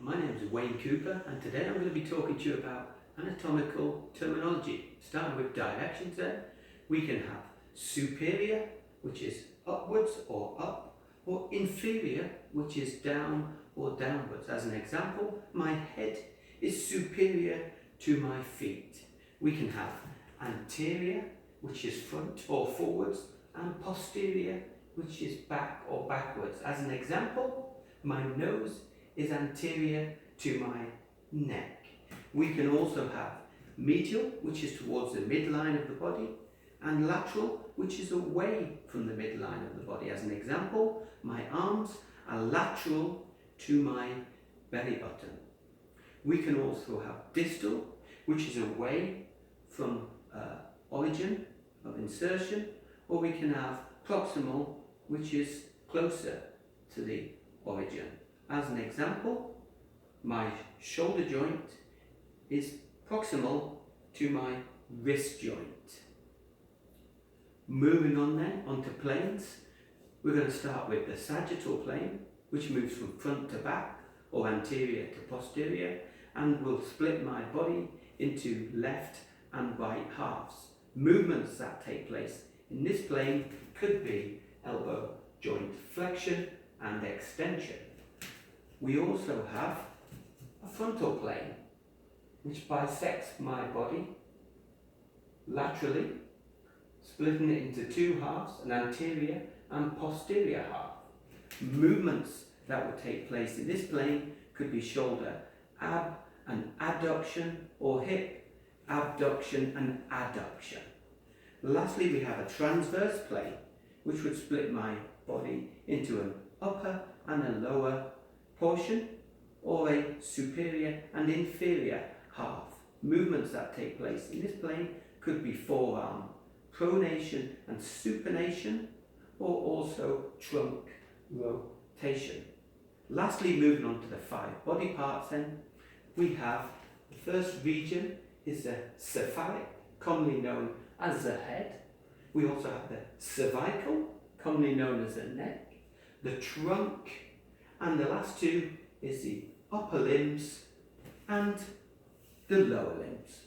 My name is Wayne Cooper, and today I'm going to be talking to you about anatomical terminology. Starting with directions then, we can have superior, which is upwards or up, or inferior, which is down or downwards. As an example, my head is superior to my feet. We can have anterior, which is front or forwards, and posterior, which is back or backwards. As an example, my nose is anterior to my neck. We can also have medial, which is towards the midline of the body, and lateral, which is away from the midline of the body. As an example, my arms are lateral to my belly button. We can also have distal, which is away from origin of insertion, or we can have proximal, which is closer to the origin. As an example, my shoulder joint is proximal to my wrist joint. Moving on then, onto planes, we're going to start with the sagittal plane, which moves from front to back, or anterior to posterior, and will split my body into left and right halves. Movements that take place in this plane could be elbow joint flexion and extension. We also have a frontal plane, which bisects my body laterally, splitting it into two halves, an anterior and posterior half. Movements that would take place in this plane could be shoulder ab and adduction, or hip abduction and adduction. Lastly, we have a transverse plane, which would split my body into an upper and a lower portion, or a superior and inferior half. Movements that take place in this plane could be forearm pronation and supination, or also trunk rotation. Lastly, moving on to the 5 body parts then, we have the first region is the cephalic, commonly known as the head. We also have the cervical, commonly known as the neck, the trunk, and the last two is the upper limbs and the lower limbs.